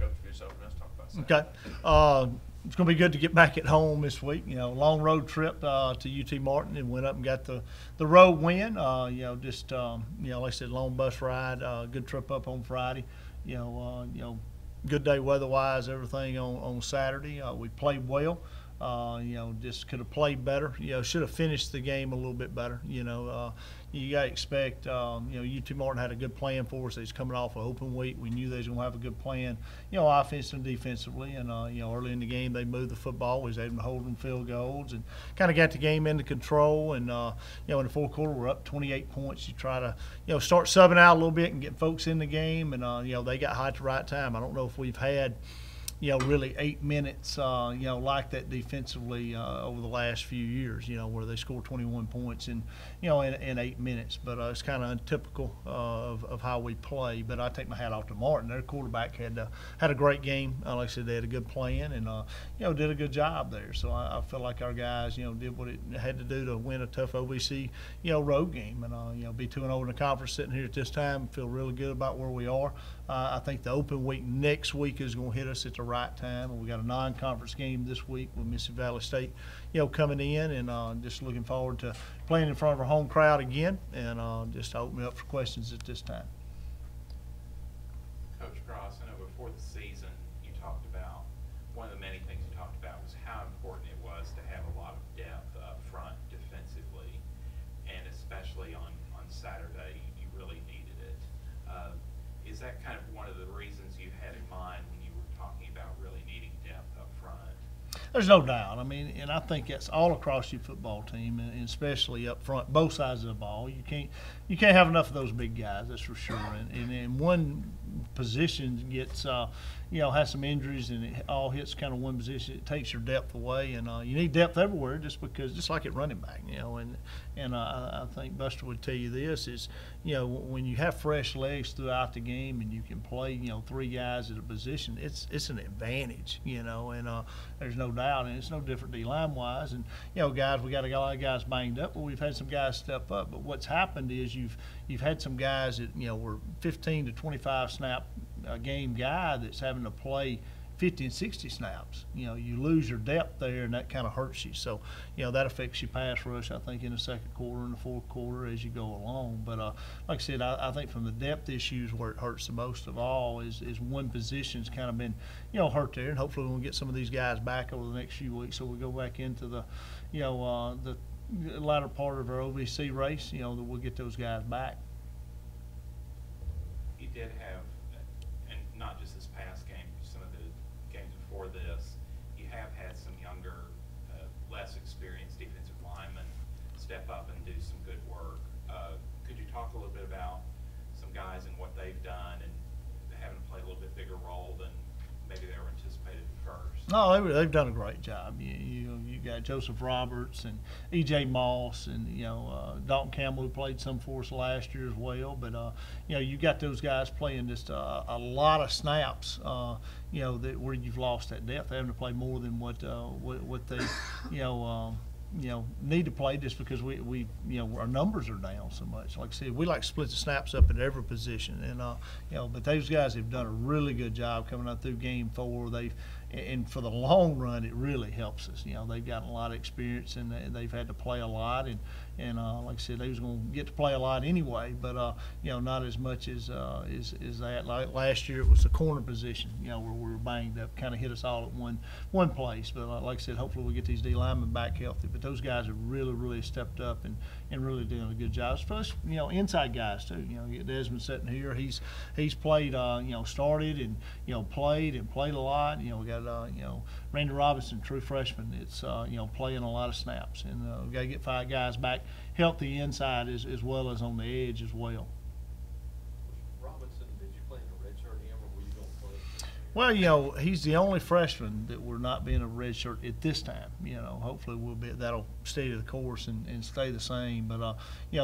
Coach, finish opening us, talk about Okay. Saturday. It's going to be good to get back at home this week. Long road trip to UT Martin, and went up and got the road win. Like I said, long bus ride. Good trip up on Friday. Good day weather-wise. Everything on Saturday. We played well. Just could have played better. Should have finished the game a little bit better. You got to expect, UT Martin had a good plan for us. They was coming off an open week. We knew they was going to have a good plan, offensively and defensively. And, early in the game, they moved the football. We was able to hold them field goals and kind of got the game into control. And, in the fourth quarter, we're up 28 points. You try to, start subbing out a little bit and get folks in the game. And, they got hot at the right time. I don't know if we've had – really 8 minutes, like that defensively over the last few years, where they scored 21 points in 8 minutes. But it's kind of untypical of how we play. But I take my hat off to Martin. Their quarterback had a great game. Like I said, they had a good plan and, did a good job there. So I feel like our guys, did what it had to do to win a tough OVC, road game. And, be 2-0 in the conference sitting here at this time. Feel really good about where we are. I think the open week next week is going to hit us at the right time. And we got a non-conference game this week with Mississippi Valley State, coming in, and just looking forward to playing in front of our home crowd again, and just open it up for questions at this time. Coach Cross, I know before the season you talked about, one of the many things you talked about was how important it was to have a lot of depth up front defensively, and especially on Saturday you really needed it. Is that kind of one of the reasons you had in mind when you were talking about really needing depth up front? There's no doubt. And I think that's all across your football team, and especially up front, both sides of the ball. You can't have enough of those big guys, that's for sure. And one position gets, has some injuries, and it all hits kind of one position. It takes your depth away, and you need depth everywhere, just like at running back, And I think Buster would tell you this is, when you have fresh legs throughout the game and you can play, 3 guys at a position, it's an advantage, and there's no doubt. And it's no different D-line wise. And, guys, we got a lot of guys banged up, but we've had some guys step up. But what's happened is you've had some guys that, were 15 to 25 snap a game guy that's having to play 50 and 60 snaps. You lose your depth there, and that kind of hurts you. So, that affects your pass rush, I think, in the second quarter and the fourth quarter as you go along. But like I said, I think from the depth issues where it hurts the most of all is one position's kind of been, hurt there. And hopefully we'll get some of these guys back over the next few weeks, so we'll go back into the, the latter part of our OVC race, that we'll get those guys back. You did have, and not just this past game, some of the games before this, you have had some younger, less experienced defensive linemen step up and do some good work. Could you talk a little bit about some guys and what they've done and having to play a little bit bigger role than maybe they were anticipated at first? No, they've done a great job. You got Joseph Roberts and E.J. Moss and Dalton Campbell, who played some for us last year as well. But you got those guys playing just a lot of snaps. Where you've lost that depth, having to play more than what they need to play, just because we our numbers are down so much. Like I said, we like to split the snaps up at every position, and but those guys have done a really good job coming up through game 4. And for the long run, it really helps us. They've gotten a lot of experience, and they've had to play a lot, and like I said, they was going to get to play a lot anyway, but not as much as that. Like last year, it was the corner position, where we were banged up, kind of hit us all at one place. But like I said, hopefully we'll get these D linemen back healthy. But those guys have really stepped up and really doing a good job. Especially inside guys too. You get Desmond sitting here. He's played started and played a lot. We got Randy Robinson, true freshman. It's playing a lot of snaps, and we got to get 5 guys back healthy inside as well as on the edge as well. Robinson, did you play in a red shirt him, or were you going to play? Well, he's the only freshman that we're not being a red shirt at this time. Hopefully that'll stay to the course and stay the same. But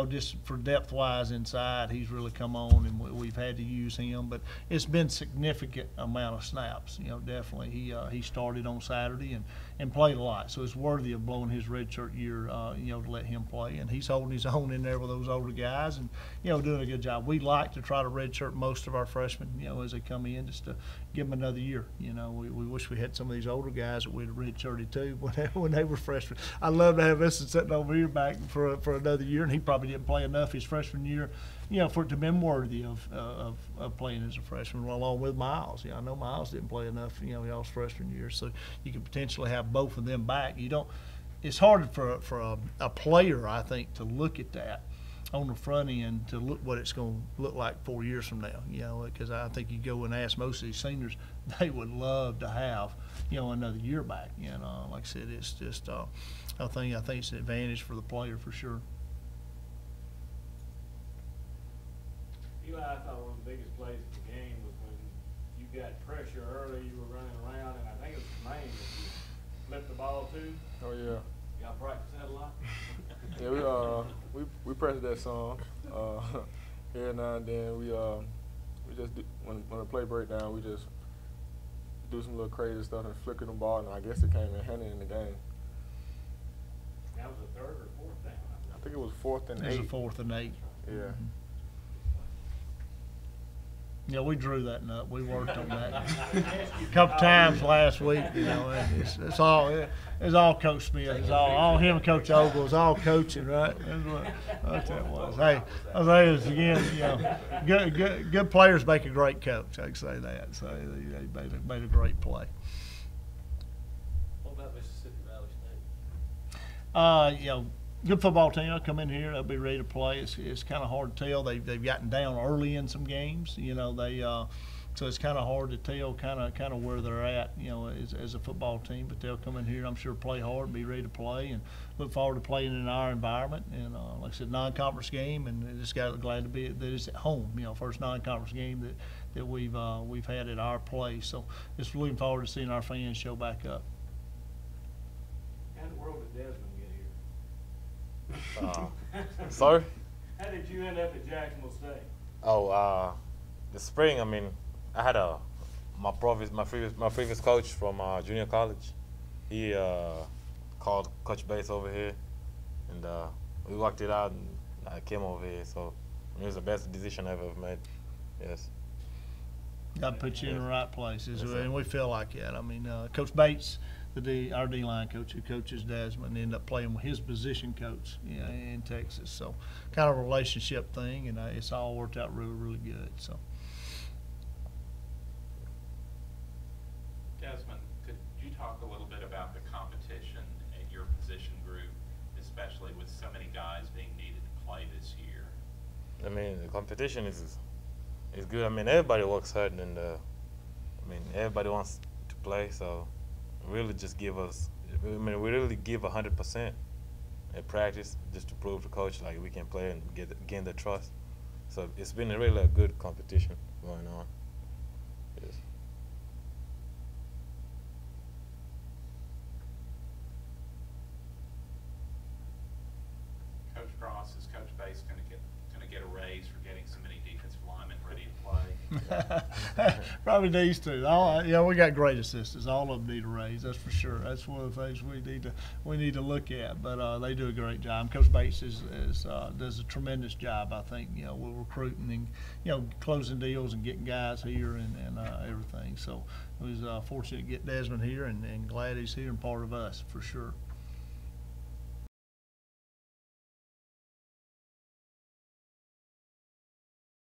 just for depth wise inside, he's really come on, and we've had to use him. But it's been significant amount of snaps. Definitely he started on Saturday and played a lot. So it's worthy of blowing his red shirt year. To let him play, and he's holding his own in there with those older guys, and doing a good job. We like to try to red shirt most of our freshmen. As they come in, just to give them another year. You know, we wish we had some of these older guys that we'd have redshirted too when they were freshmen. I'd love to have Vincent sitting over here back for another year, and he probably didn't play enough his freshman year, you know, for it to be worthy of playing as a freshman, along with Miles. You know, I know Miles didn't play enough, you know, y'all's freshman year, so you could potentially have both of them back. You don't. It's hard for a player, I think, to look at that on the front end to look what it's going to look like 4 years from now, you know, because I think you go and ask most of these seniors, they would love to have, you know, another year back. You know, like I said, it's just I think it's an advantage for the player for sure. Eli, I thought one of the biggest plays of the game was when you got pressure early, you were running around, and I think it was Tremaine that you flipped the ball to. Oh yeah. Y'all practice that a lot? Yeah, we practice that song here now and then. We just do, when the play break down, we just do some little crazy stuff and flicker the ball, and I guess it came in handy in the game. That was a third or fourth down. I think it was 4th and 8. It was a 4th and 8. Yeah. Mm-hmm. Yeah, we drew that up. We worked on that a couple times last week. You know, it's all Coach Smith. It's all him and Coach Ogle. It's all coaching, right? That's what that was. Hey, I'll say this again. You know, good players make a great coach. I can say that. So they made a great play. What about Mississippi Valley State? You know, good football team. They'll come in here. They'll be ready to play. It's kind of hard to tell. They've gotten down early in some games. You know, so it's kind of hard to tell kind of where they're at. You know, as a football team. But they'll come in here. I'm sure play hard, be ready to play, and look forward to playing in our environment. And like I said, non-conference game, and just glad to be that it's at home. You know, first non-conference game that we've had at our place. So just looking forward to seeing our fans show back up. How in the world did Desmond get here? Sorry? How did you end up at Jacksonville State? Oh, the spring. I mean, I had my previous coach from junior college. He called Coach Bates over here, and we worked it out, and I came over here. So it was the best decision I've ever made. Yes. Got to put you in the right places, Yes, and we feel like that. I mean, Coach Bates, our D-line coach who coaches Desmond, ended up playing with his position coach, you know, in Texas. So kind of a relationship thing, and it's all worked out really, really good. So. Desmond, could you talk a little bit about the competition at your position group, especially with so many guys being needed to play this year? I mean, the competition is good. I mean, everybody works hard, and everybody wants to play. So really, just we really give 100% at practice just to prove to coach like we can play and gain the trust. So it's been really a good competition going on. Yes. Coach Cross, is Coach Bates going to get a raise for getting so many defensive linemen ready to play? Probably needs to. We got great assistants. All of them need a raise. That's for sure. That's one of the things we need to look at. But they do a great job. Coach Bates does a tremendous job. I think with recruiting and closing deals and getting guys here and everything. So we was fortunate to get Desmond here and glad he's here and part of us for sure.